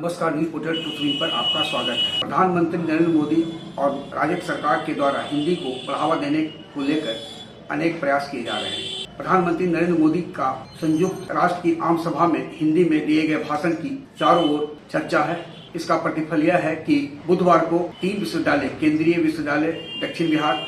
नमस्कार, news portal to पर आपका स्वागत है। प्रधानमंत्री नरेंद्र मोदी और राज्य सरकार के द्वारा हिंदी को बढ़ावा देने को लेकर अनेक प्रयास किए जा रहे हैं। प्रधानमंत्री नरेंद्र मोदी का संयुक्त राष्ट्र की आम सभा में हिंदी में दिए गए भाषण की चारों ओर चर्चा है। इसका प्रतिफल यह है कि बुधवार को 3 विश्वविद्यालय, केंद्रीय विश्वविद्यालय दक्षिण बिहार,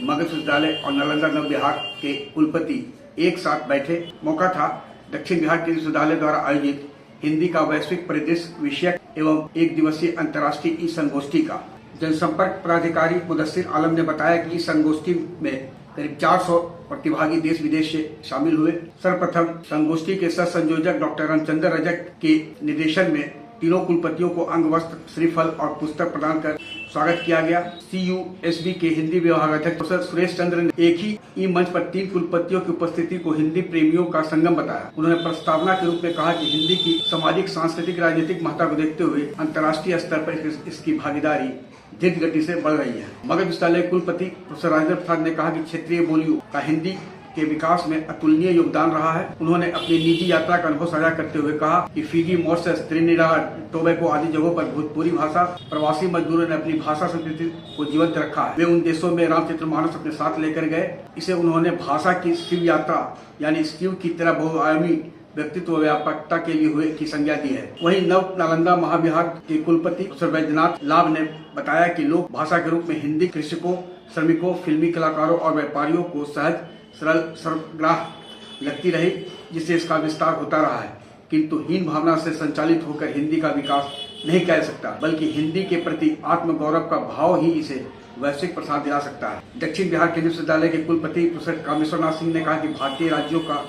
मगध विश्वविद्यालय और नालंदा नव बिहार के कुलपति एक साथ बैठे। मौका था दक्षिण बिहार के विश्वविद्यालय द्वारा आयोजित हिंदी का वैश्विक परिदृश्य विषयक एवं एक दिवसीय अंतर्राष्ट्रीय ई संगोष्ठी का। जनसंपर्क पदाधिकारी मुदस्सिर आलम ने बताया कि इस संगोष्ठी में करीब 400 प्रतिभागी देश विदेश से शामिल हुए। सर्वप्रथम संगोष्ठी के सह संयोजक डॉक्टर रामचंद्र रजक के निर्देशन में तीनों कुलपतियों को अंग वस्त्र, श्रीफल और पुस्तक प्रदान कर स्वागत किया गया। CUSB के हिंदी विभाग अध्यक्ष प्रोफेसर सुरेश चंद्र ने एक ही मंच पर 3 कुलपतियों की उपस्थिति को हिंदी प्रेमियों का संगम बताया। उन्होंने प्रस्तावना के रूप में कहा कि हिंदी की सामाजिक, सांस्कृतिक, राजनीतिक महत्ता को देखते हुए अंतर्राष्ट्रीय स्तर पर इसकी भागीदारी धीर गति से बढ़ रही है। मगध विश्वविद्यालय कुलपति प्रोफेसर राजेंद्र प्रसाद ने कहा कि क्षेत्रीय बोलियों का हिंदी के विकास में अतुलनीय योगदान रहा है। उन्होंने अपनी निजी यात्रा का अनुभव साझा करते हुए कहा कि फिजी, मॉरिशस, त्रिनिदाद, टोबैगो आदि जगहों पर भोजपुरी भाषा प्रवासी मजदूरों ने अपनी भाषा संस्कृति को जीवंत रखा है। वे उन देशों में रामचरितमानस अपने साथ लेकर गए। इसे उन्होंने भाषा की शिव यात्रा यानी शिव की तरह बहुआयामी व्यक्तित्व व्यापकता के लिए हुए की संज्ञा दी है। वहीं नव नालंदा महाविहार के कुलपति प्रोफेसर वैद्यनाथ लाभ ने बताया कि लोक भाषा के रूप में हिंदी कृषकों, श्रमिकों, फिल्मी कलाकारों और व्यापारियों को सहज, सरल, सर्वग्राह्य लगती रही, जिससे इसका विस्तार होता रहा है। किंतु हीन भावना से संचालित होकर हिंदी का विकास नहीं किया जा सकता, बल्कि हिंदी के प्रति आत्मगौरव का भाव ही इसे वैश्विक प्रसार दिला सकता है। दक्षिण बिहार केंद्रीय विश्वविद्यालय के कुलपति प्रोफेसर कामेश्वरनाथ सिंह ने कहा कि भारतीय राज्यों का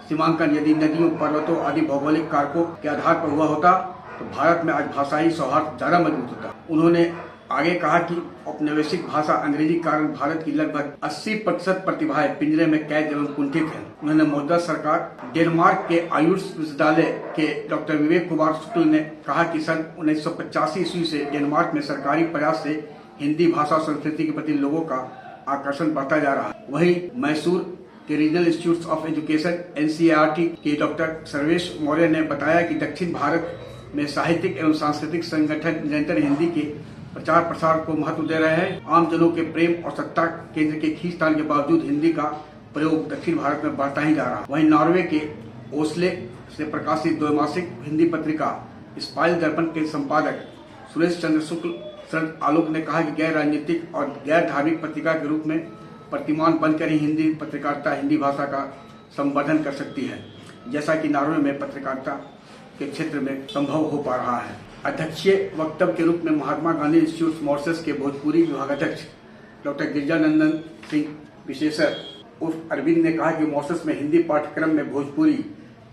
सीमांकन यदि नदियों, पर्वतों आदि भौगोलिक कारकों के आधार पर हुआ होता तो भारत में आज भाषाई सौहार्द ज्यादा मजबूत होता। उन्होंने आगे कहा कि औपनिवेशिक भाषा अंग्रेजी के कारण भारत की लगभग 80% प्रतिभाएं पिंजरे में कैद एवं कुंठित है। उन्होंने मौजूदा सरकार डेनमार्क के आयुष विश्वविद्यालय के डॉक्टर विवेक कुमार शुक्ल ने कहा कि सन 1985 ईस्वी से डेनमार्क में सरकारी प्रयास से हिंदी भाषा और संस्कृति के प्रति लोगों का आकर्षण बढ़ता जा रहा है। वहीं मैसूर के regional institute of education NCERT के डॉक्टर सर्वेश मौर्य ने बताया कि दक्षिण भारत में साहित्यिक एवं सांस्कृतिक संगठन निरंतर हिंदी के प्रचार प्रसार को महत्व दे रहे हैं। आम जनों के प्रेम और सत्ता केंद्र के खींचतान के बावजूद हिंदी का प्रयोग दक्षिण भारत में बढ़ता ही जा रहा है। वहीं नॉर्वे के ओस्ले से प्रकाशित द्वैमासिक हिंदी पत्रिका स्पाइल दर्पण के संपादक सुरेश चंद्र शुक्ल शरद आलोक ने कहा कि गैर राजनीतिक और गैर धार्मिक पत्रिका के रूप में प्रतिमान बनकर ही हिंदी पत्रकारिता हिंदी भाषा का संवर्धन कर सकती है, जैसा कि नॉर्वे में पत्रकारिता के क्षेत्र में संभव हो पा रहा है। अध्यक्षीय वक्तव्य के रूप में महात्मा गांधी इंस्टीट्यूट मॉरिशस के भोजपुरी विभागाध्यक्ष डॉक्टर गिरिजानंदन सिंह विशेषर उर्फ अरविंद ने कहा कि मॉरिशस में हिंदी पाठ्यक्रम में भोजपुरी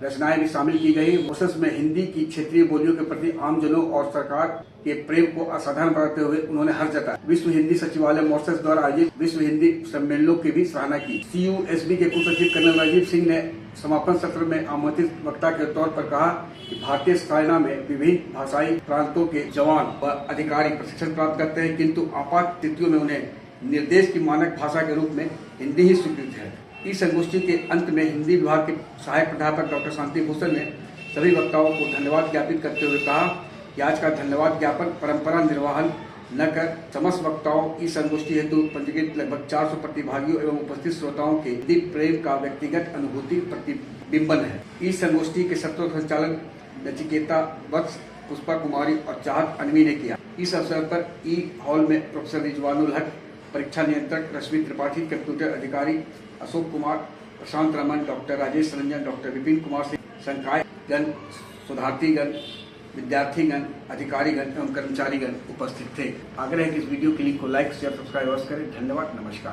रचनाएं भी शामिल की गई। मॉरिशस में हिंदी की क्षेत्रीय बोलियों के प्रति आमजनों और सरकार के प्रेम को असाधारण बनाते हुए उन्होंने हर्ष जताया। विश्व हिंदी सचिवालय मॉरिशस द्वारा आयोजित विश्व हिंदी सम्मेलनों की भी सराहना की। CUSB के कुलसचिव कर्नल राजीव सिंह ने समापन सत्र में आमंत्रित वक्ता के तौर पर कहा कि भारतीय सेना में विभिन्न भाषाई प्रांतों के जवान व अधिकारी प्रशिक्षण प्राप्त करते हैं, किंतु आपात स्थितियों में उन्हें निर्देश की मानक भाषा के रूप में हिंदी ही स्वीकृत है। इस संगोष्ठी के अंत में हिंदी विभाग के सहायक प्राध्यापक डॉक्टर शांति भूषण ने सभी वक्ताओं को धन्यवाद ज्ञापित करते हुए कहा कि आज का धन्यवाद ज्ञापन परंपरा निर्वाहन न कर समस्त वक्ताओं इस संगोष्ठी हेतु पंजीकृत लगभग 400 प्रतिभागियों एवं उपस्थित श्रोताओं के हिंदी प्रेम का व्यक्तिगत अनुभूति प्रतिबिंबन है। इस संगोष्ठी के सत्रों संचालन नचिकेता वत्स, पुष्पा कुमारी और चाहत अनवी ने किया। इस अवसर पर ई हॉल में प्रोफेसर रिजवानुल हक, परीक्षा नियंत्रक रश्मि त्रिपाठी, कंप्यूटर अधिकारी अशोक कुमार, प्रशांत रमन, डॉक्टर राजेश रंजन, डॉक्टर विपिन कुमार सिंह, संकायगण, शोधार्थीगण, विद्यार्थीगण, अधिकारीगण एवं कर्मचारीगण उपस्थित थे। आग्रह है कि इस वीडियो के लिंक को लाइक, शेयर, सब्सक्राइब करें। धन्यवाद, नमस्कार।